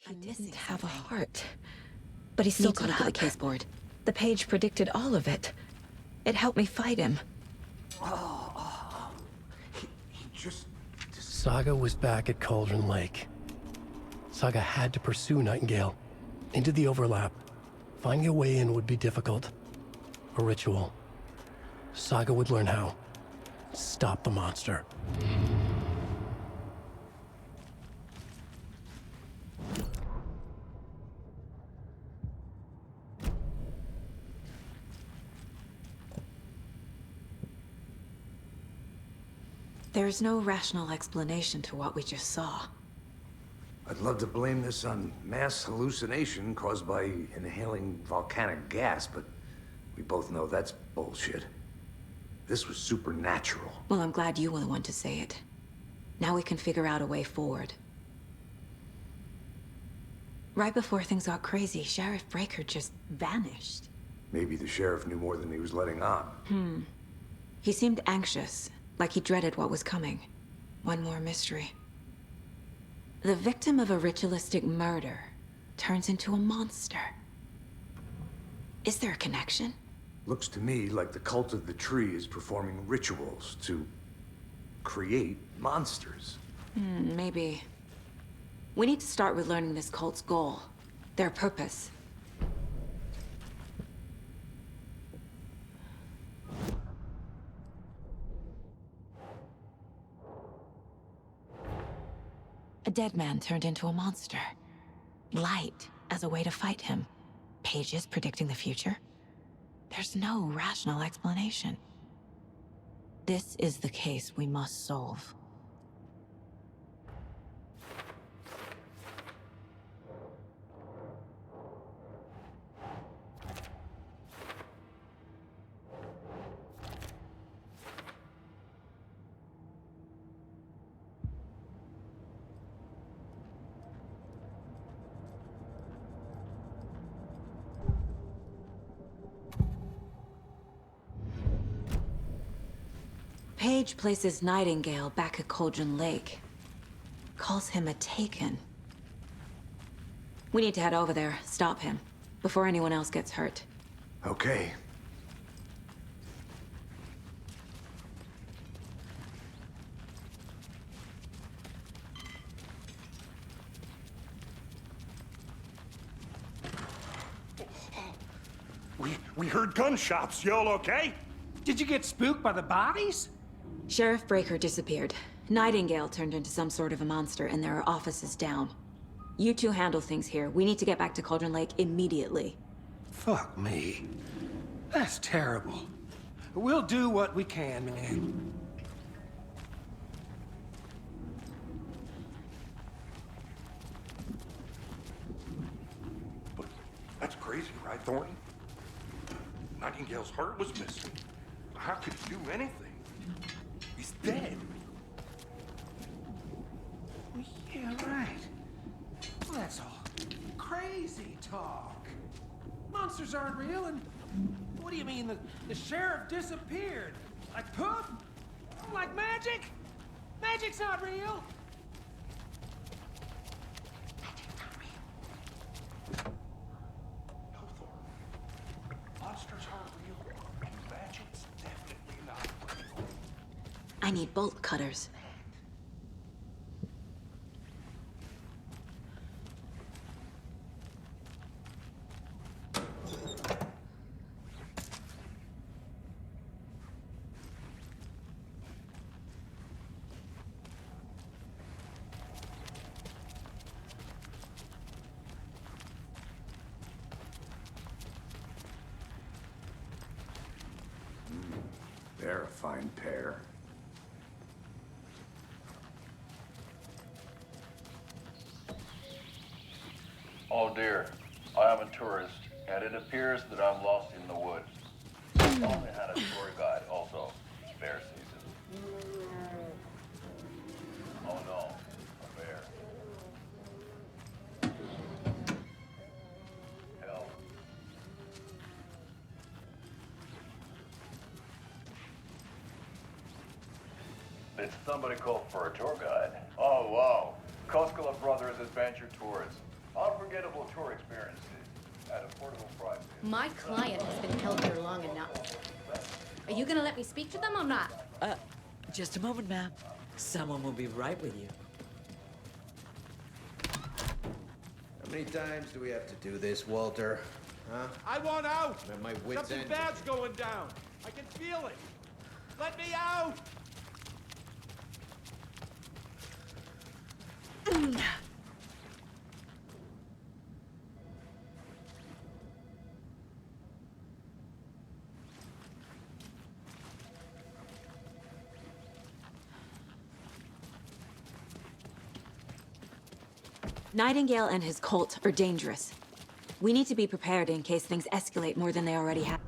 He didn't have a heart, but he still got look up. at the case board. The page predicted all of it. It helped me fight him. He just... Saga was back at Cauldron Lake. Saga had to pursue Nightingale into the overlap. Finding a way in would be difficult. A ritual. Saga would learn how. Stop the monster. There's no rational explanation to what we just saw. I'd love to blame this on mass hallucination caused by inhaling volcanic gas, but we both know that's bullshit. This was supernatural. Well, I'm glad you were the one to say it. Now we can figure out a way forward. Right before things got crazy, Sheriff Breaker just vanished. Maybe the sheriff knew more than he was letting on. He seemed anxious, like he dreaded what was coming. One more mystery. The victim of a ritualistic murder turns into a monster. Is there a connection? Looks to me like the cult of the tree is performing rituals to create monsters. Maybe. We need to start with learning this cult's goal, their purpose. A dead man turned into a monster. Light as a way to fight him. Pages predicting the future. There's no rational explanation. This is the case we must solve. Page places Nightingale back at Cauldron Lake. Calls him a Taken. We need to head over there, stop him, before anyone else gets hurt. Okay. We heard gunshots. Y'all okay? Did you get spooked by the bodies? Sheriff Breaker disappeared. Nightingale turned into some sort of a monster, and there are offices down. You two handle things here. We need to get back to Cauldron Lake immediately. Fuck me. That's terrible. We'll do what we can, man. But that's crazy, right, Thornton? Nightingale's heart was missing. How could he do anything? He's dead. Yeah, right. Well, that's all crazy talk. Monsters aren't real, and what do you mean the sheriff disappeared? Like poop? Like magic? Magic's not real. No, Thornton. Monsters aren't real, and magic's definitely not real. I need bolt cutters. They're a fine pair. Oh dear, I am a tourist, and it appears that I'm lost in the woods. Only had a tour guide, also. Bear season. Oh no, a bear. Help. Did somebody call for a tour guide? Oh wow, Koskela Brothers Adventure Tours. My client has been held here long enough. Are you gonna let me speak to them or not? Just a moment, ma'am. Someone will be right with you. How many times do we have to do this, Walter? Huh? I want out! I'm at my wit's Something end. bad's going down. I can feel it. Let me out! Nightingale and his cult are dangerous. We need to be prepared in case things escalate more than they already have.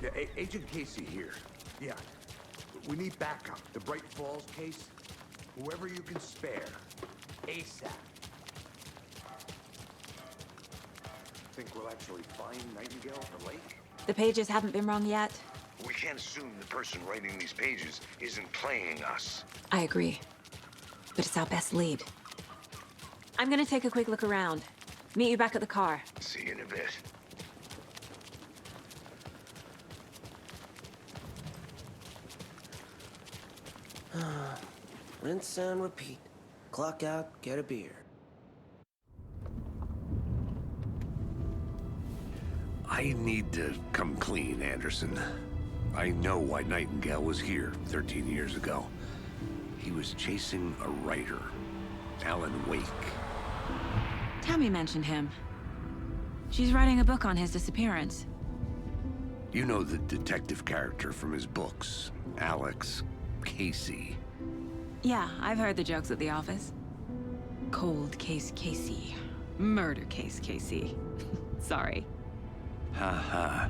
Yeah, Agent Casey here. Yeah. We need backup. The Bright Falls case. Whoever you can spare. ASAP. Think we'll actually find Nightingale at the lake? The pages haven't been wrong yet. We can't assume the person writing these pages isn't playing us. I agree. But it's our best lead. I'm gonna take a quick look around. Meet you back at the car. See you in a bit. Rinse and repeat. Clock out, get a beer. I need to come clean, Anderson. I know why Nightingale was here 13 years ago. He was chasing a writer, Alan Wake. Tammy mentioned him. She's writing a book on his disappearance. You know the detective character from his books, Alex Casey. Yeah, I've heard the jokes at the office. Cold case Casey. Murder case Casey. Sorry. Ha ha.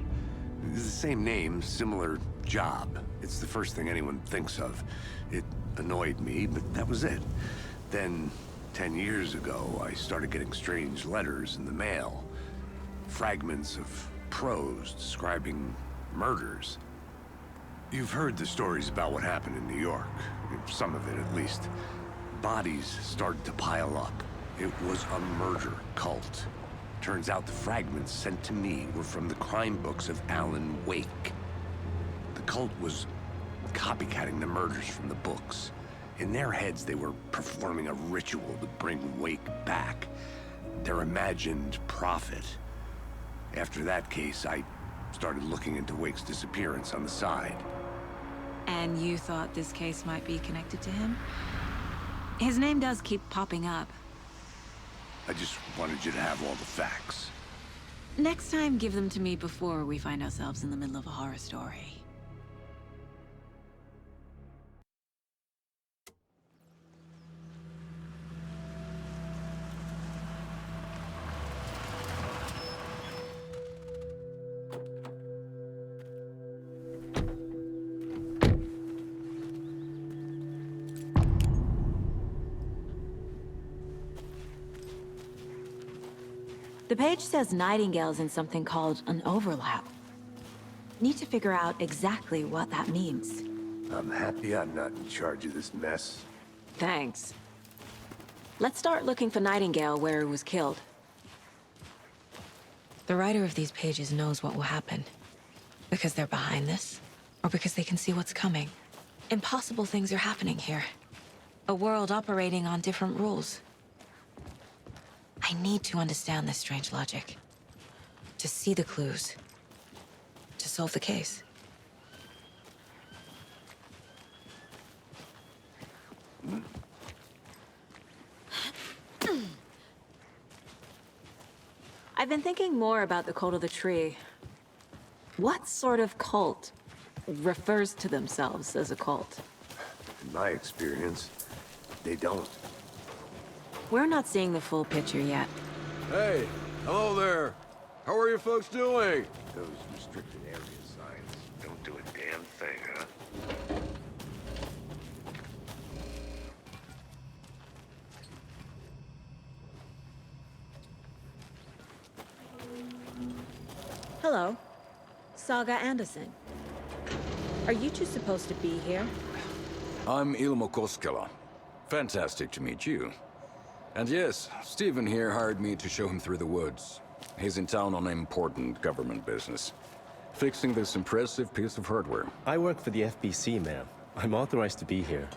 It's the same name, similar job. It's the first thing anyone thinks of. It annoyed me, but that was it. Then, 10 years ago, I started getting strange letters in the mail. Fragments of prose describing murders. You've heard the stories about what happened in New York. Some of it, at least. Bodies started to pile up. It was a murder cult. Turns out the fragments sent to me were from the crime books of Alan Wake. The cult was copycatting the murders from the books. In their heads, they were performing a ritual to bring Wake back. Their imagined prophet. After that case, I started looking into Wake's disappearance on the side. And you thought this case might be connected to him? His name does keep popping up. I just wanted you to have all the facts. Next time, give them to me before we find ourselves in the middle of a horror story. The page says Nightingale's in something called an overlap. Need to figure out exactly what that means. I'm happy I'm not in charge of this mess. Thanks. Let's start looking for Nightingale where he was killed. The writer of these pages knows what will happen. Because they're behind this, or because they can see what's coming. Impossible things are happening here. A world operating on different rules. I need to understand this strange logic. To see the clues. To solve the case. I've been thinking more about the cult of the tree. What sort of cult refers to themselves as a cult? In my experience, they don't. We're not seeing the full picture yet. Hey, hello there. How are you folks doing? Those restricted area signs don't do a damn thing, huh? Hello. Saga Anderson. Are you two supposed to be here? I'm Ilmo Koskela. Fantastic to meet you. And yes, Stephen here hired me to show him through the woods. He's in town on important government business, fixing this impressive piece of hardware. I work for the FBC, ma'am. I'm authorized to be here.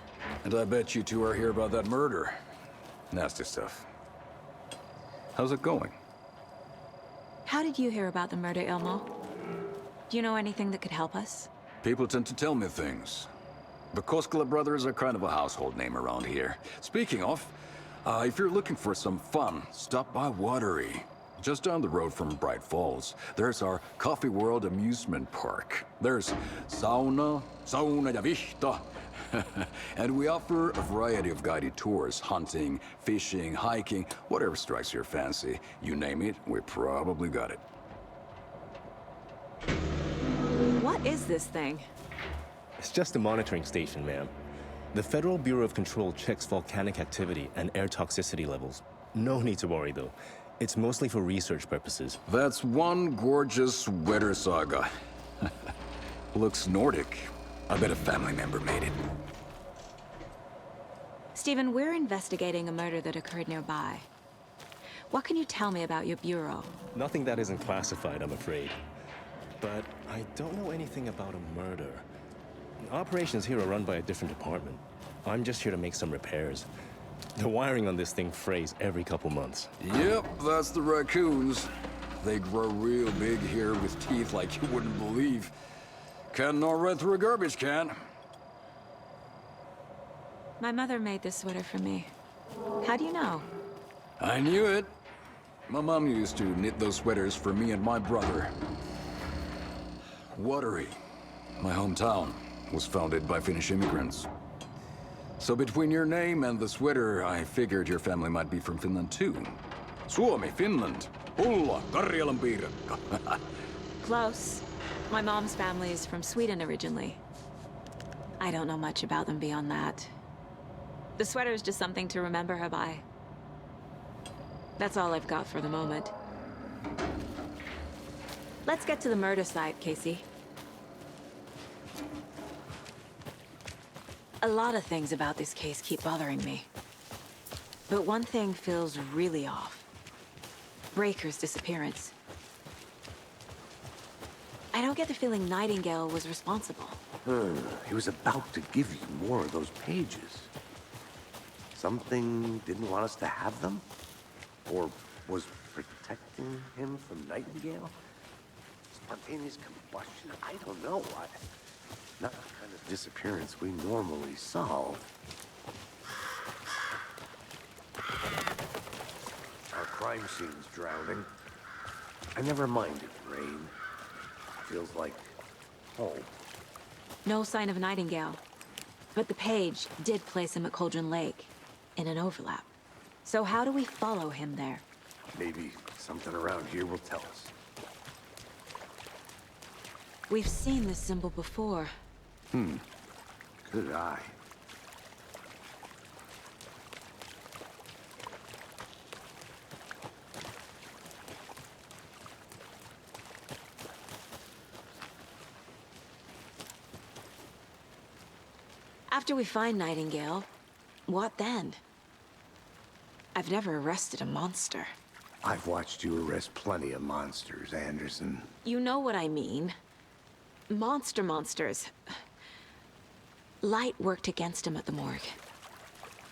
And I bet you two are here about that murder. Nasty stuff. How's it going? How did you hear about the murder, Ilmo? Do you know anything that could help us? People tend to tell me things. The Koskela brothers are kind of a household name around here. Speaking of, if you're looking for some fun, stop by Watery. Just down the road from Bright Falls, there's our Coffee World amusement park. There's sauna ja vihta. And we offer a variety of guided tours, hunting, fishing, hiking, whatever strikes your fancy. You name it, we probably got it. What is this thing? It's just a monitoring station, ma'am. The Federal Bureau of Control checks volcanic activity and air toxicity levels. No need to worry, though. It's mostly for research purposes. That's one gorgeous weather saga. Looks Nordic. I bet a family member made it. Stephen, we're investigating a murder that occurred nearby. What can you tell me about your bureau? Nothing that isn't classified, I'm afraid. But I don't know anything about a murder. Operations here are run by a different department. I'm just here to make some repairs. The wiring on this thing frays every couple months. Yep, that's the raccoons. They grow real big here with teeth like you wouldn't believe. Can't gnaw right through a garbage can. My mother made this sweater for me. How do you know? I knew it. My mom used to knit those sweaters for me and my brother. Watery, my hometown, was founded by Finnish immigrants. So between your name and the sweater, I figured your family might be from Finland too. Suomi, Finland. Ulla, Karjalan piirakka. Close. My mom's family is from Sweden originally. I don't know much about them beyond that. The sweater is just something to remember her by. That's all I've got for the moment. Let's get to the murder site, Casey. A lot of things about this case keep bothering me. But one thing feels really off. Breaker's disappearance. I don't get the feeling Nightingale was responsible. He was about to give you more of those pages. Something didn't want us to have them? Or was protecting him from Nightingale? Spontaneous combustion? I don't know. Not the kind of disappearance we normally solve. Our crime scene's drowning. I never minded rain. Feels like home. No sign of Nightingale. But the page did place him at Cauldron Lake, in an overlap. So how do we follow him there? Maybe something around here will tell us. We've seen this symbol before. Good eye. After we find Nightingale, what then? I've never arrested a monster. I've watched you arrest plenty of monsters, Anderson. You know what I mean. Monsters. Light worked against him at the morgue.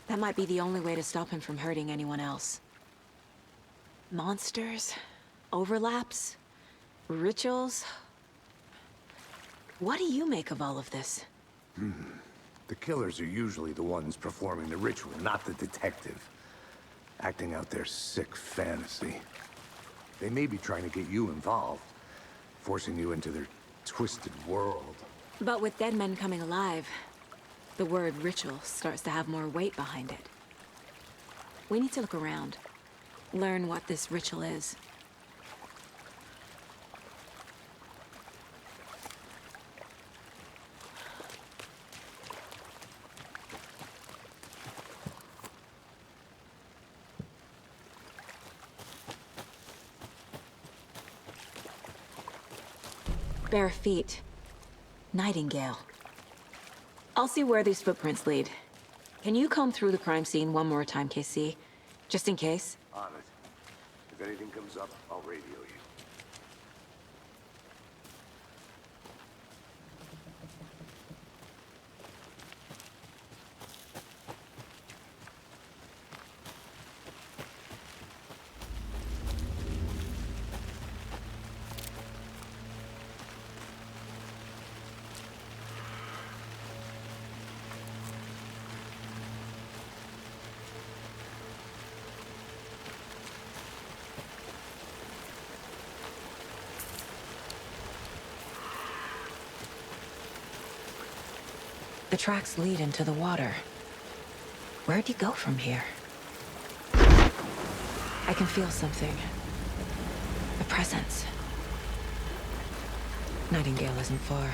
That might be the only way to stop him from hurting anyone else. Monsters? Overlaps? Rituals? What do you make of all of this? The killers are usually the ones performing the ritual, not the detective. Acting out their sick fantasy. They may be trying to get you involved, forcing you into their twisted world. But with dead men coming alive, the word ritual starts to have more weight behind it. We need to look around, learn what this ritual is. Bare feet. Nightingale. I'll see where these footprints lead. Can you comb through the crime scene one more time, KC? Just in case? On it. If anything comes up, I'll radio you. The tracks lead into the water. Where'd he go from here? I can feel something. A presence. Nightingale isn't far.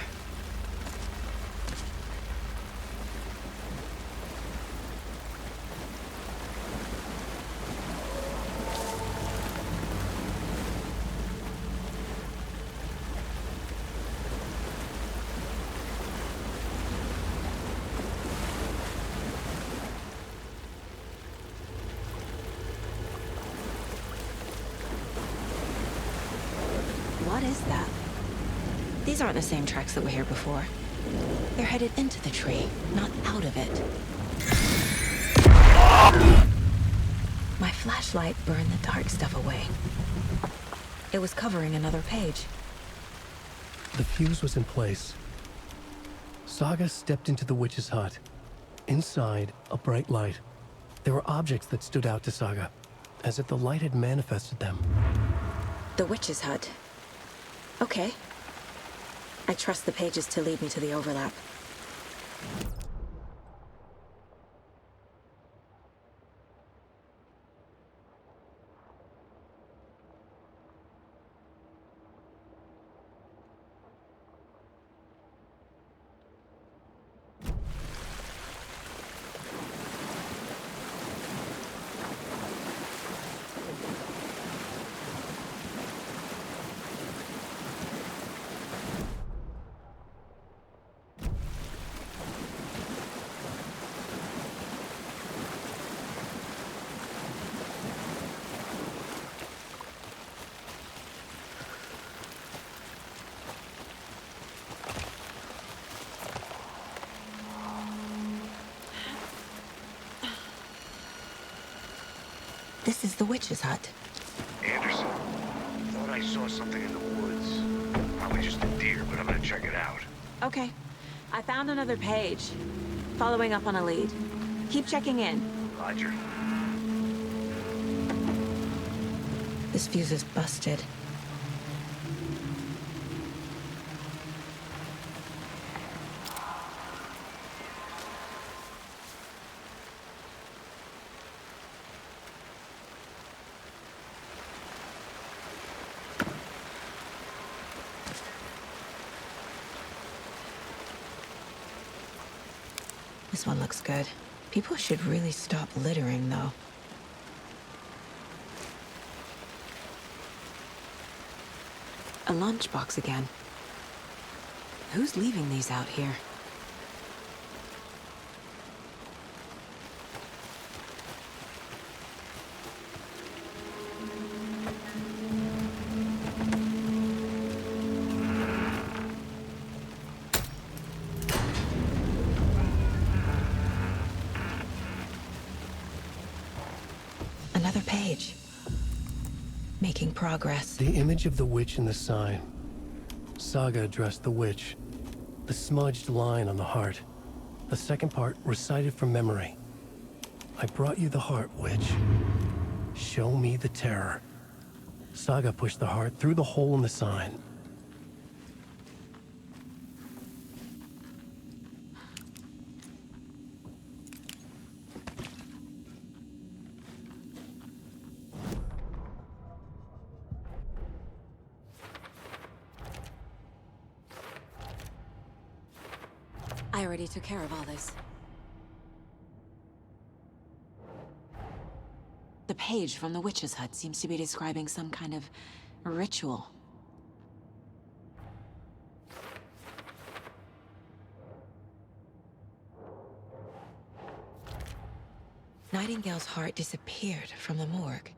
What is that? These aren't the same tracks that were here before. They're headed into the tree, not out of it. My flashlight burned the dark stuff away. It was covering another page. The fuse was in place. Saga stepped into the witch's hut. Inside, a bright light. There were objects that stood out to Saga, as if the light had manifested them. The witch's hut. Okay. I trust the pages to lead me to the overlap. This is the witch's hut. Anderson, thought I saw something in the woods. Probably just a deer, but I'm gonna check it out. Okay. I found another page. Following up on a lead. Keep checking in. Roger. This fuse is busted. This one looks good. People should really stop littering, though. A lunchbox again. Who's leaving these out here? Another page. Making progress. The image of the witch in the sign. Saga addressed the witch. The smudged line on the heart. The second part recited from memory. I brought you the heart, witch. Show me the terror. Saga pushed the heart through the hole in the sign. I already took care of all this. The page from the witch's hut seems to be describing some kind of ritual. Nightingale's heart disappeared from the morgue.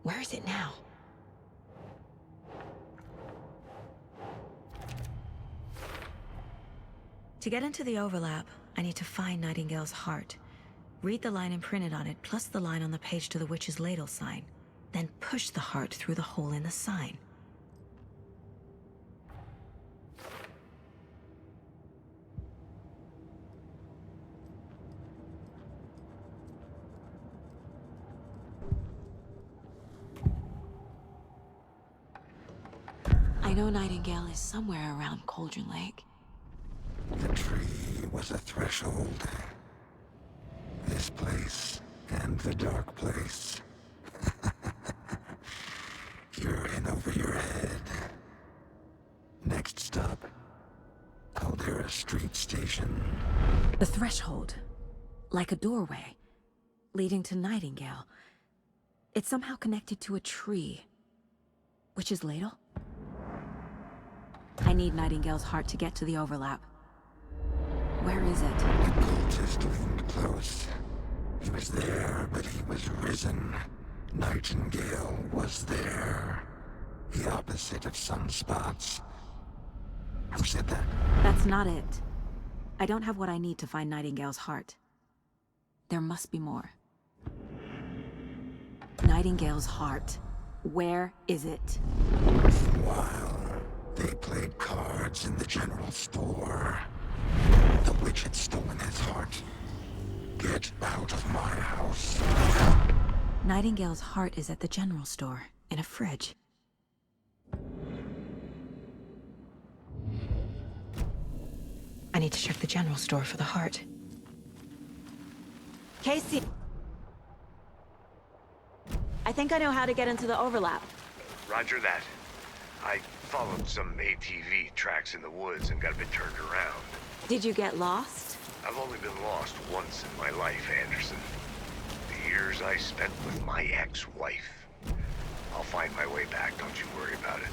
Where is it now? To get into the overlap, I need to find Nightingale's heart. Read the line imprinted on it, plus the line on the page to the witch's ladle sign. Then push the heart through the hole in the sign. I know Nightingale is somewhere around Cauldron Lake. The tree was a threshold. This place and the dark place. You're in over your head. Next stop, Caldera Street Station. The threshold. Like a doorway. Leading to Nightingale. It's somehow connected to a tree. Witch's ladle? I need Nightingale's heart to get to the overlap. Where is it? The cultist leaned close. He was there, but he was risen. Nightingale was there. The opposite of sunspots. Who said that? That's not it. I don't have what I need to find Nightingale's heart. There must be more. Nightingale's heart. Where is it? While they played cards in the general store, the witch had stolen his heart. Get out of my house. Nightingale's heart is at the general store, in a fridge. I need to check the general store for the heart. Casey! I think I know how to get into the overlap. Roger that. I followed some ATV tracks in the woods and got a bit turned around. Did you get lost? I've only been lost once in my life, Anderson. The years I spent with my ex-wife. I'll find my way back, don't you worry about it.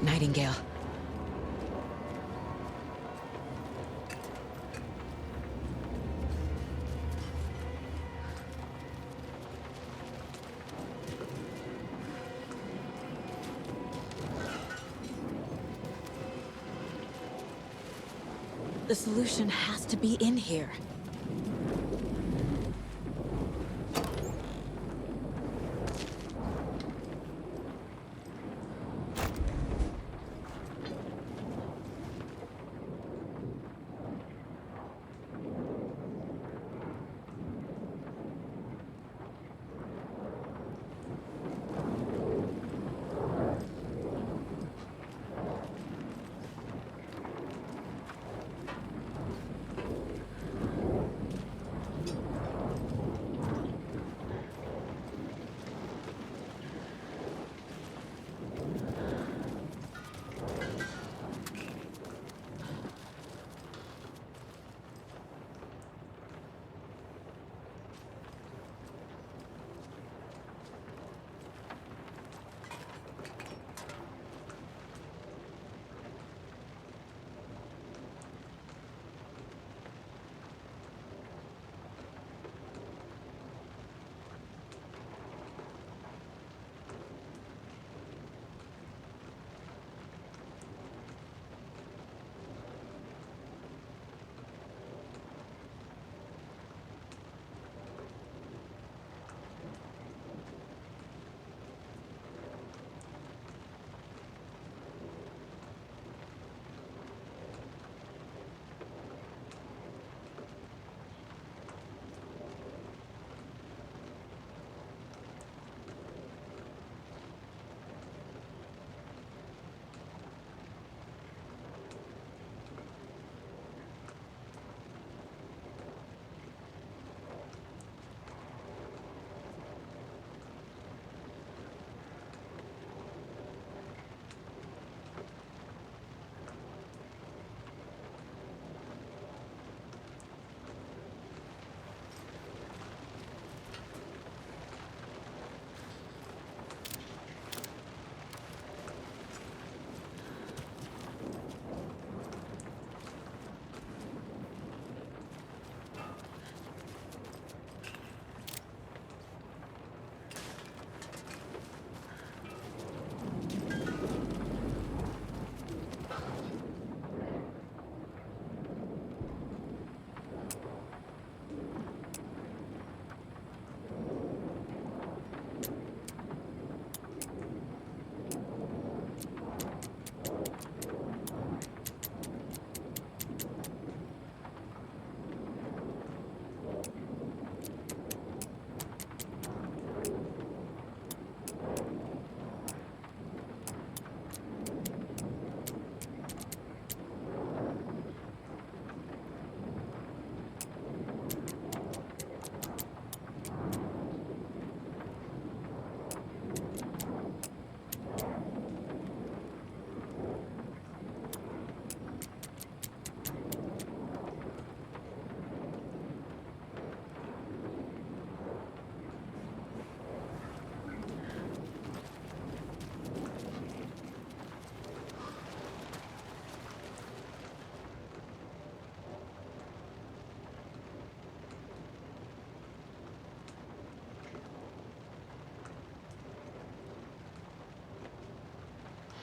Nightingale. The solution has to be in here.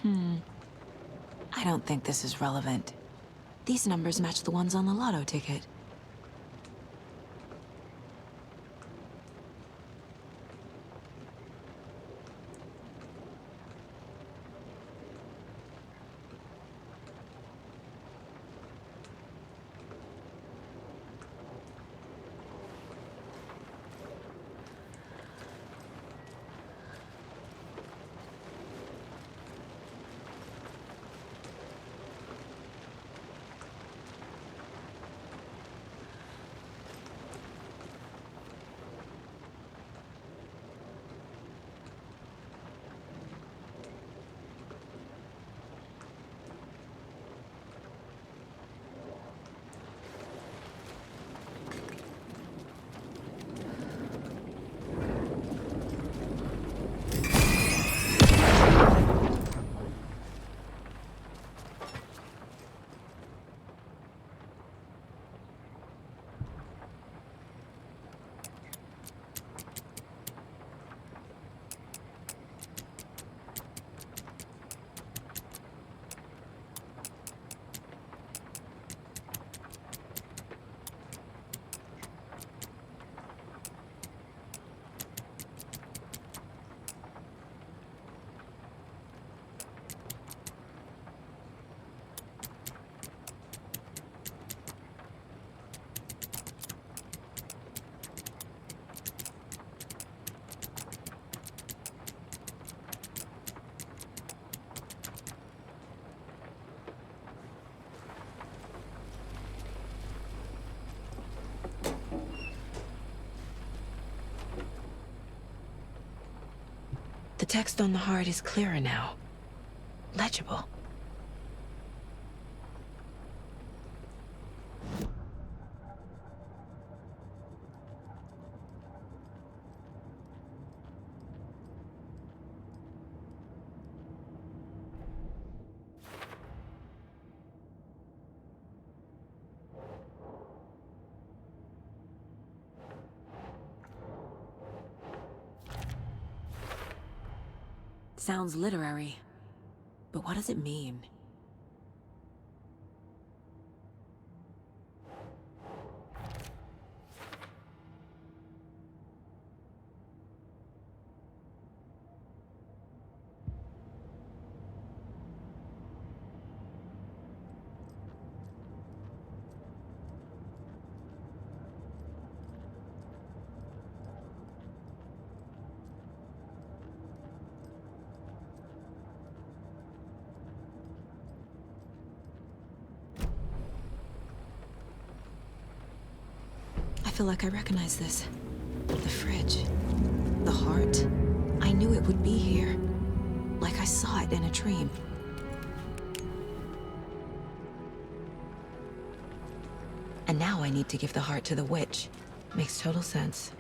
I don't think this is relevant. These numbers match the ones on the lotto ticket. The text on the heart is clearer now. Legible. Sounds literary. But what does it mean? I feel like I recognize this. The fridge. The heart. I knew it would be here. Like I saw it in a dream. And now I need to give the heart to the witch. Makes total sense.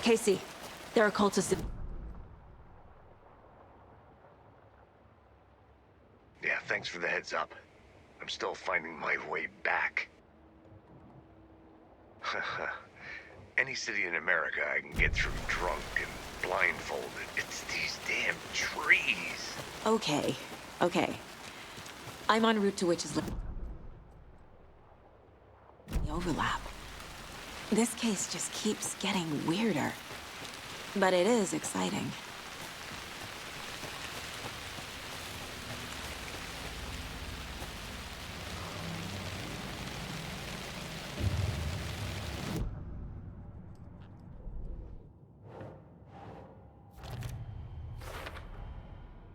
Casey, there are cultists in... Yeah, thanks for the heads up. I'm still finding my way back. Any city in America I can get through drunk and blindfolded. It's these damn trees. Okay, okay. I'm en route to Witch's the overlap. This case just keeps getting weirder. But it is exciting.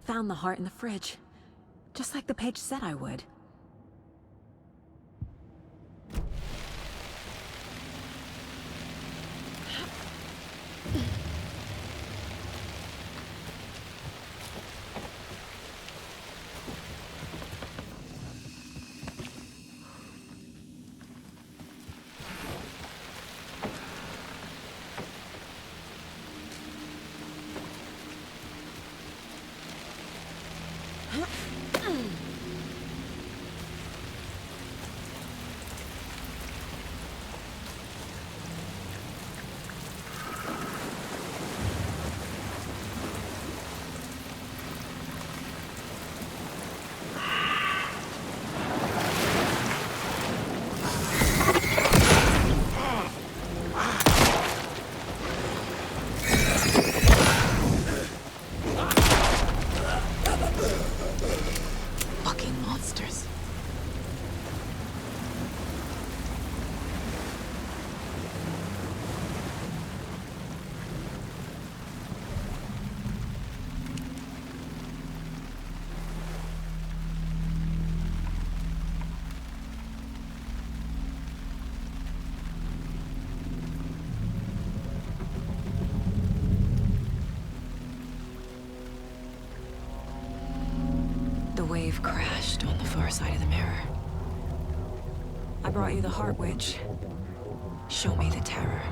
Found the heart in the fridge. Just like the page said I would. The wave crashed on the far side of the mirror. I brought you the Heart Witch. Show me the terror.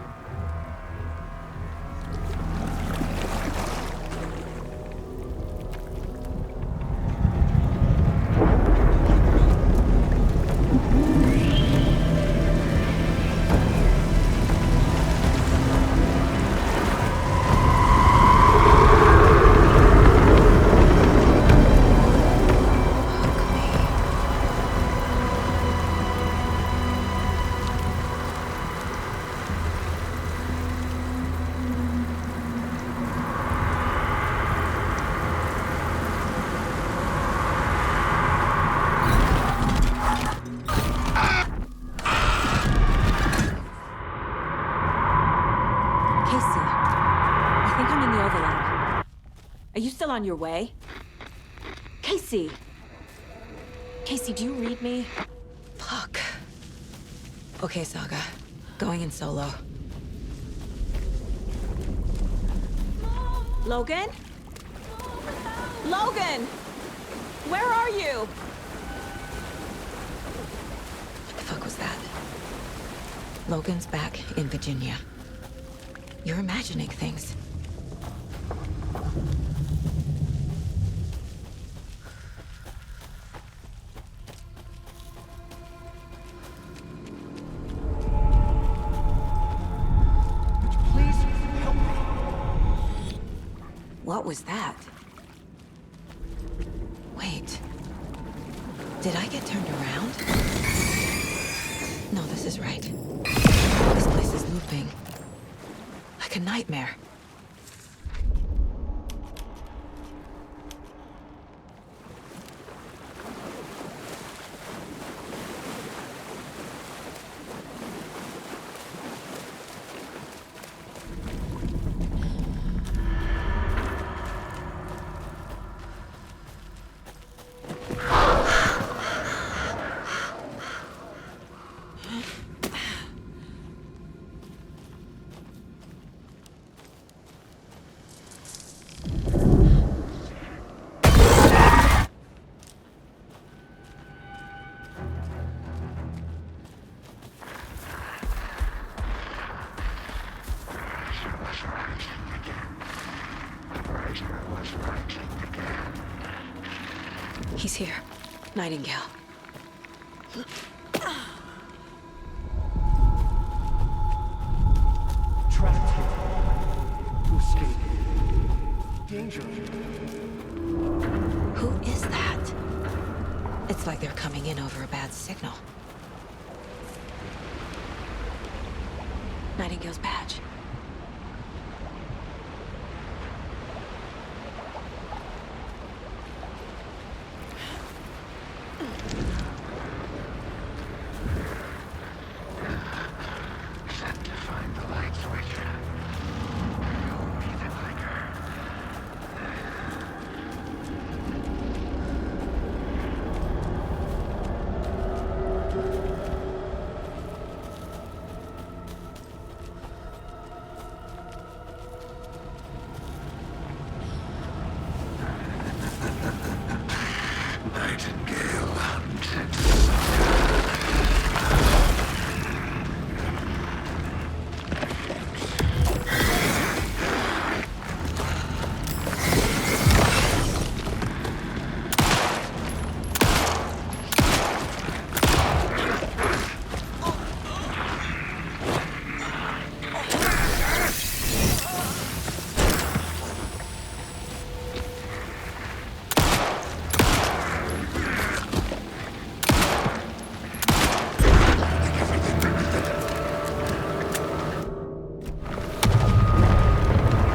On your way? Casey! Casey, do you read me? Fuck. Okay, Saga. Going in solo. Logan? Logan! Where are you? What the fuck was that? Logan's back in Virginia. You're imagining things. What was that? Wait. Did I get turned around? No, this is right. This place is looping. Like a nightmare. He's here. Nightingale. Trapped here. To escape. Danger. Who is that? It's like they're coming in over a bad signal. Nightingale's badge. Sent to find the light switch. You'll need it like her. Nightingale hunted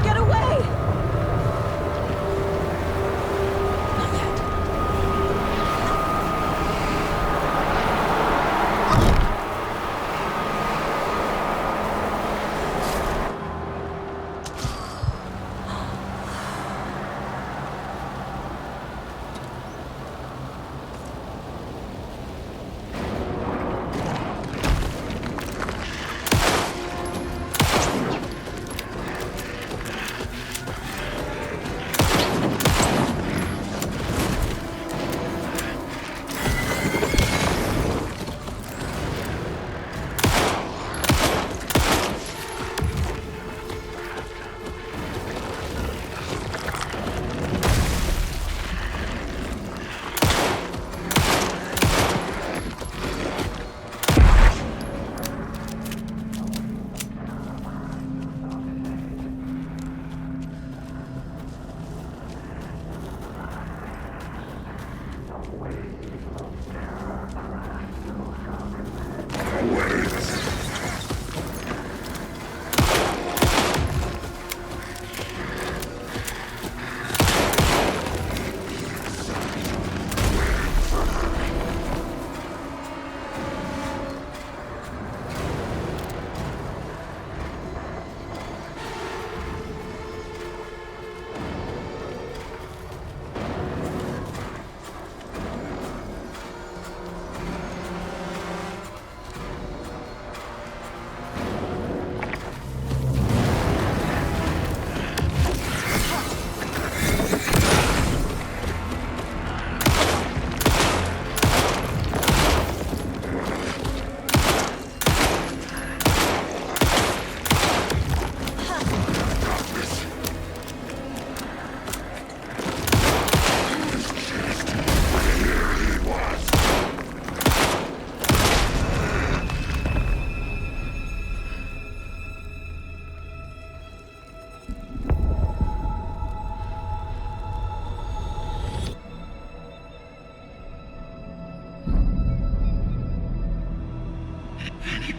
Get away!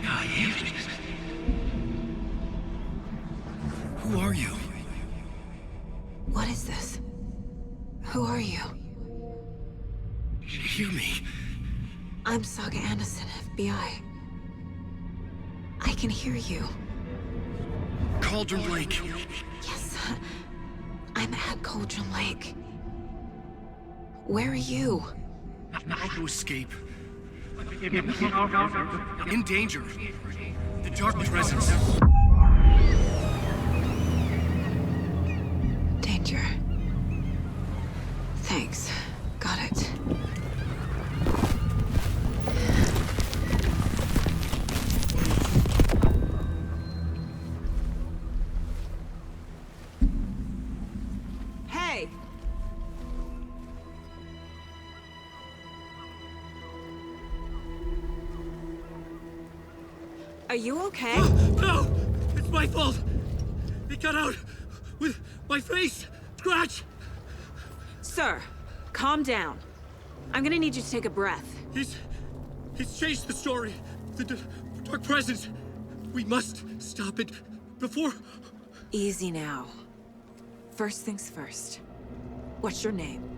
Not yet. Who are you? What is this? Who are you? Hear me. I'm Saga Anderson, FBI. I can hear you. Cauldron Lake. Yes, I'm at Cauldron Lake. Where are you? How to escape. In danger. The dark presence. Danger. Thanks. Got it. Are you okay? No! It's my fault! It got out with my face! Scratch! Sir, calm down. I'm gonna need you to take a breath. He's changed the story. The dark presence. We must stop it before... Easy now. First things first. What's your name?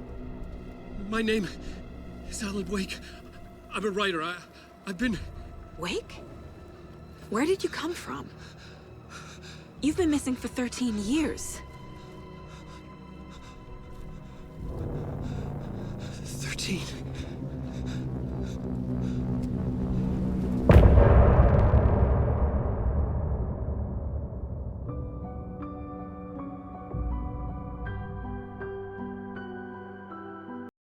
My name is Alan Wake. I'm a writer. I've been... Wake? Where did you come from? You've been missing for 13 years. 13?